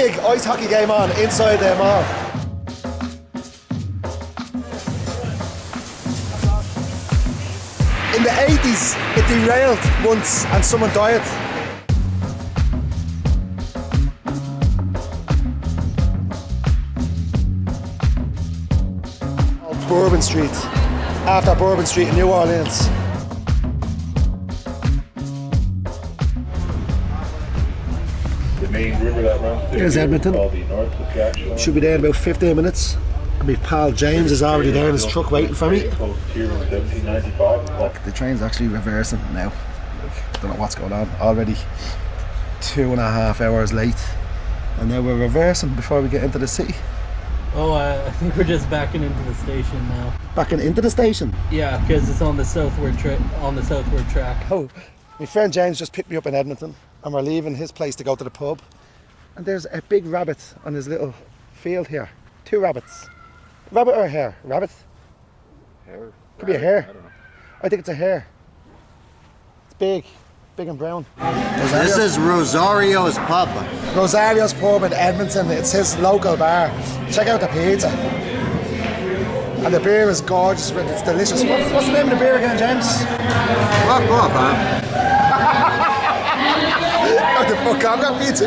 league ice hockey game on inside the mall. In the 80s, it derailed once and someone died. Bourbon Street, after Bourbon Street in New Orleans. The main river that runs through There's Edmonton. called the North Saskatchewan. Should be there in about 15 minutes. My pal James is already there in his truck waiting for me. The train's actually reversing now. Don't know what's going on. Already 2.5 hours late. And now we're reversing before we get into the city. Oh, I think we're just backing into the station now. Backing into the station? Yeah, because it's on the southward track. Oh, my friend James just picked me up in Edmonton and we're leaving his place to go to the pub. And there's a big rabbit on his little field here. 2 rabbits. Rabbit or a hare? Rabbit? Hare. Could be a hare. I don't know. I think it's a hare. It's big and brown. This is Rosario's pub. Rosario's pub in Edmonton. It's his local bar. Check out the pizza. And the beer is gorgeous. It's delicious. What's the name of the beer again, James? Fuck off, man. What the fuck? I've got pizza.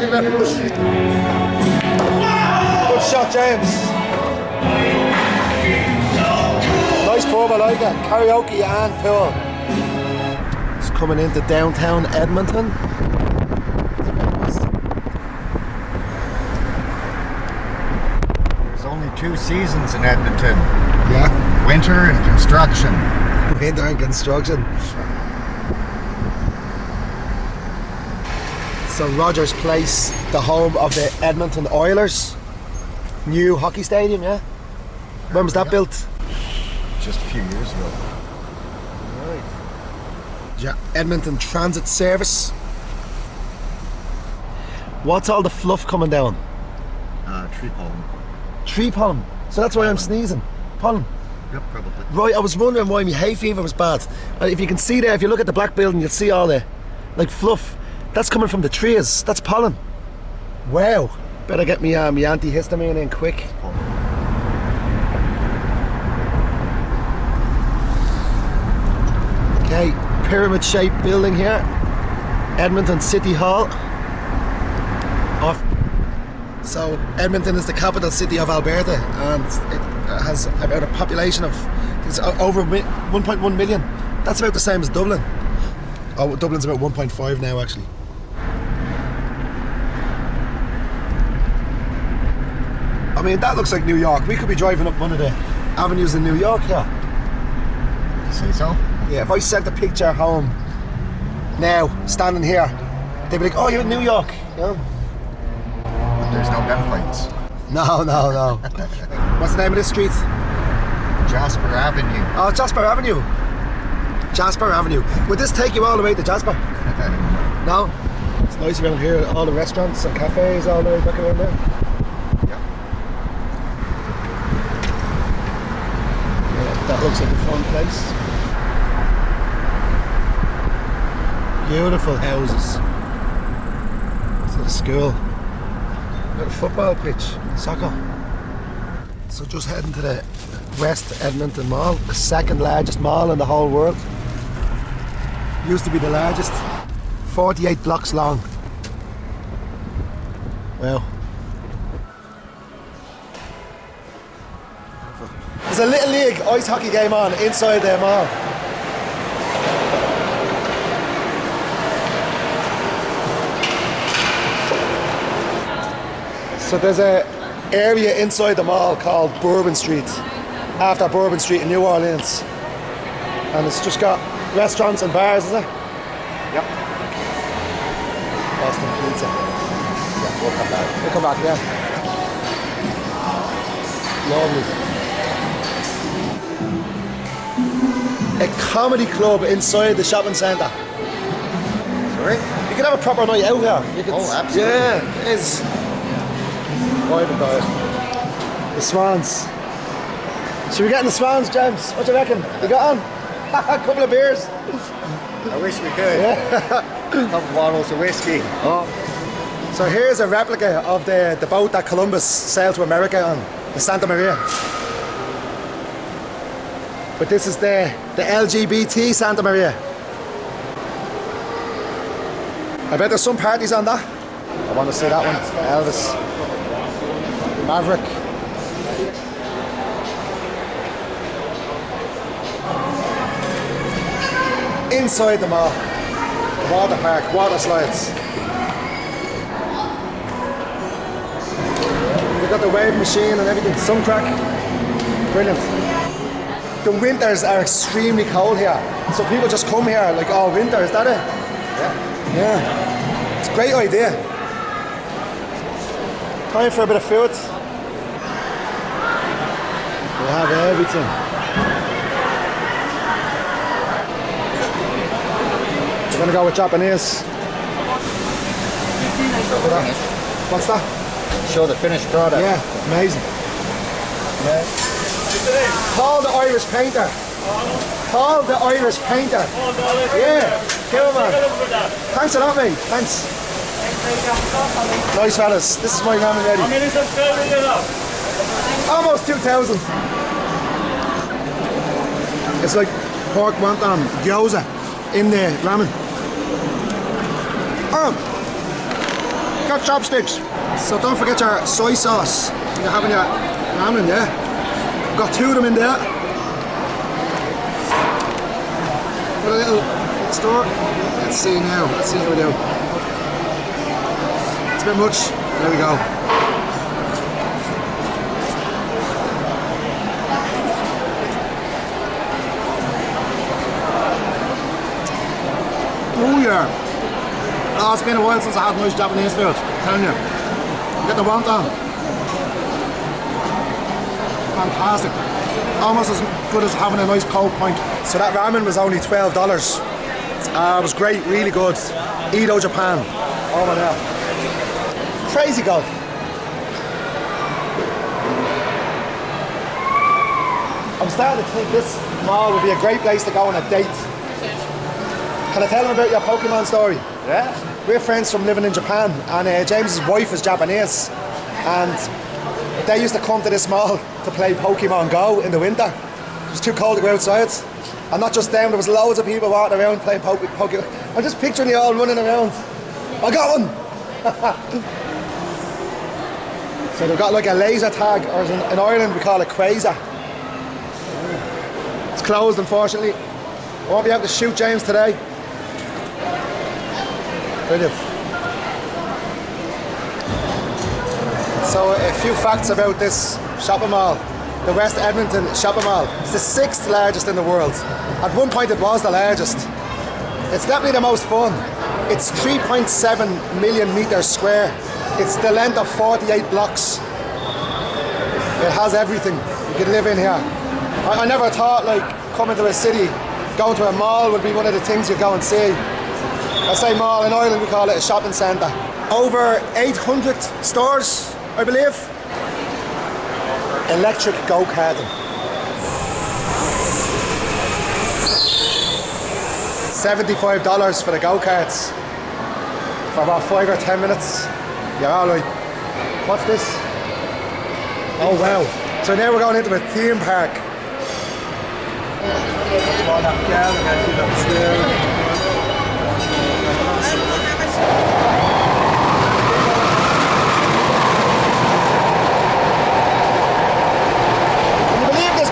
Good shot, James. Nice pub, I like it. Karaoke and pool. It's coming into downtown Edmonton. There's only 2 seasons in Edmonton. Yeah. Winter and construction. Winter and construction. So Rogers Place, the home of the Edmonton Oilers. New hockey stadium, yeah? When was that built? Just a few years ago. Right. Yeah, Edmonton Transit Service. What's all the fluff coming down? Tree pollen. Tree pollen. So that's why I'm sneezing. Pollen. Yep, probably. Right, I was wondering why my hay fever was bad. If you can see there, if you look at the black building, you'll see all the like fluff. That's coming from the trees. That's pollen. Wow. Better get me my antihistamine in quick. Okay, pyramid-shaped building here. Edmonton City Hall. So Edmonton is the capital city of Alberta, and it has about a population of over 1.1 million. That's about the same as Dublin. Oh, Dublin's about 1.5 now, actually. I mean, that looks like New York. We could be driving up one of the avenues in New York here. You say so? Yeah, if I sent a picture home now, standing here, they'd be like, oh, you're in New York. You know? There's no gunfights. No. What's the name of this street? Jasper Avenue. Oh, Jasper Avenue. Jasper Avenue. Would this take you all the way to Jasper? No? It's nice around here, all the restaurants and cafes all the way back around there. Yeah, that looks like a fun place. Beautiful houses. It's like a school. Got a football pitch, soccer. So just heading to the West Edmonton Mall, the second largest mall in the whole world. Used to be the largest. 48 blocks long. Wow. There's a little league ice hockey game on inside the mall. So there's a area inside the mall called Bourbon Street, after Bourbon Street in New Orleans. And it's just got restaurants and bars, is it? Yep. Boston Pizza. Yeah, we'll come back. We'll come back, yeah. Lovely. A comedy club inside the shopping centre. Sorry? You can have a proper night out here. You can, Oh, absolutely. Yeah, it is. Private diet. The Swans. Should we get in the Swans, James? What do you reckon? You got on? A couple of beers. I wish we could. Yeah. A couple bottles of whiskey. Oh. So So here's a replica of the boat that Columbus sailed to America on, the Santa Maria. But this is the LGBT Santa Maria. I bet there's some parties on that. I want to see that one. Elvis. Maverick. Inside the mall. Water park, water slides. They've got the wave machine and everything. Sun crack. Brilliant. The winters are extremely cold here. So people just come here like all winter, is that it? Yeah. Yeah. It's a great idea. Time for a bit of food. We have everything. We're gonna go with Japanese. What's that? Show the finished product. Yeah, amazing. Paul the Irish painter. Paul the Irish painter. Yeah, kill man. Thanks a lot, mate. Thanks. Nice fellas. This is my ramen ready. Almost 2,000. It's like pork wonton gyoza in the ramen. Oh, got chopsticks. So don't forget your soy sauce. You're having your ramen, yeah? Got 2 of them in there. Got a little store. Let's see now. Let's see how we do. It's a bit much. There we go. Oh yeah. Oh, it's been a while since I had nice Japanese food. I'm telling you. Get the wonton. Fantastic. Almost as good as having a nice cold pint. So that ramen was only $12. It was great, really good. Edo Japan. Over there. Crazy golf. I'm starting to think this mall would be a great place to go on a date. Can I tell them about your Pokemon story? Yeah. We're friends from living in Japan, and James's wife is Japanese, and they used to come to this mall to play Pokemon Go in the winter. It was too cold to go outside. And not just them, there was loads of people walking around playing Pokemon. I'm just picturing you all running around. I got one! So they've got like a laser tag, or in Ireland we call it Quasar. It's closed, unfortunately. I won't be able to shoot James today. Brilliant. So a few facts about this shopping mall. The West Edmonton shopping mall. It's the 6th largest in the world. At one point it was the largest. It's definitely the most fun. It's 3.7 million meters square. It's the length of 48 blocks. It has everything. You could live in here. I never thought like coming to a city, going to a mall would be one of the things you go and see. I say mall, in Ireland we call it a shopping centre. Over 800 stores, I believe. Electric go-karting. $75 for the go-karts. For about 5 or 10 minutes. You're all like, what's this? Oh wow. So now we're going into a theme park.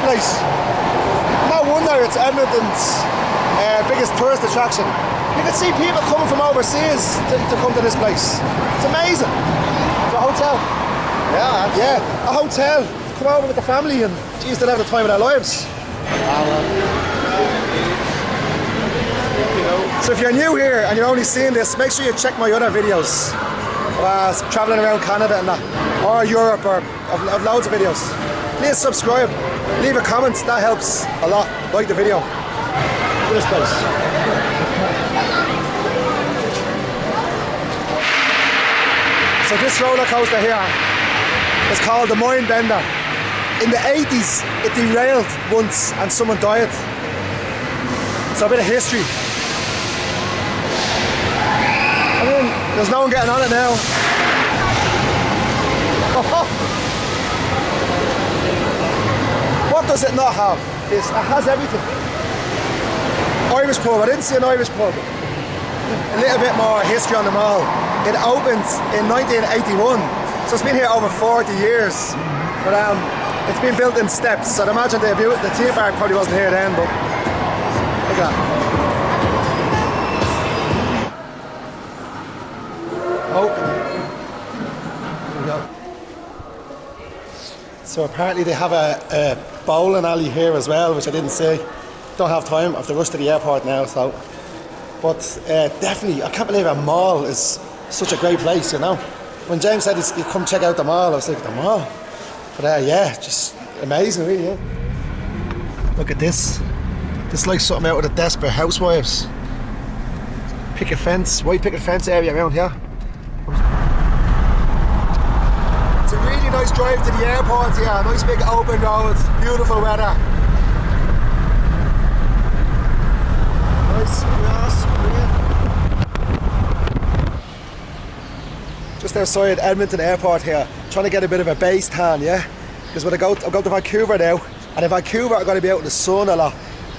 Place. No wonder it's Edmonton's biggest tourist attraction. You can see people coming from overseas to come to this place. It's amazing. It's a hotel. Yeah, absolutely. Yeah, a hotel. Come over with the family and geez, they'll have the time of their lives. So if you're new here and you're only seeing this, make sure you check my other videos. Travelling around Canada and that, or Europe, or of loads of videos. Please subscribe. Leave a comment, that helps a lot. Like the video. Look at this place. So this roller coaster here is called the Mind Bender. In the 80s it derailed once and someone died. So a bit of history. I mean, there's no one getting on it now. does it not have? It has everything. Irish pub, I didn't see an Irish pub. A little bit more history on the mall. It opened in 1981, so it's been here over 40 years. But it's been built in steps, so I'd imagine the theme park probably wasn't here then, but look at that. Oh, there we go. So apparently they have a bowling alley here as well, which I didn't see. Don't have time, I have to rush to the airport now, so. But definitely, I can't believe a mall is such a great place, you know. When James said he'd come check out the mall, I was like, the mall? But yeah, just amazing really, yeah. Look at this. This is like something out of the Desperate Housewives. Picket fence, white picket fence area around here. It's a really nice drive to the airport here, nice big open roads, beautiful weather. Nice grass, brilliant. Just outside Edmonton Airport here, trying to get a bit of a base tan, yeah? Because when I'll go to Vancouver now, and in Vancouver I'm going to be out in the sun a lot.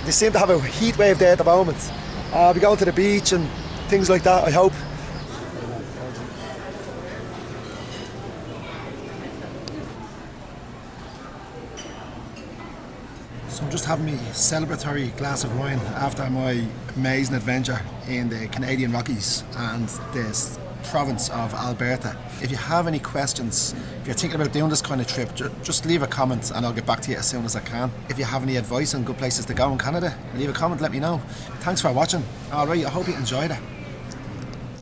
They seem to have a heat wave there at the moment. I'll be going to the beach and things like that, I hope. So I'm just having my celebratory glass of wine after my amazing adventure in the Canadian Rockies and this province of Alberta. If you have any questions, if you're thinking about doing this kind of trip, just leave a comment and I'll get back to you as soon as I can. If you have any advice on good places to go in Canada, leave a comment, let me know. Thanks for watching. Alright, I hope you enjoyed it.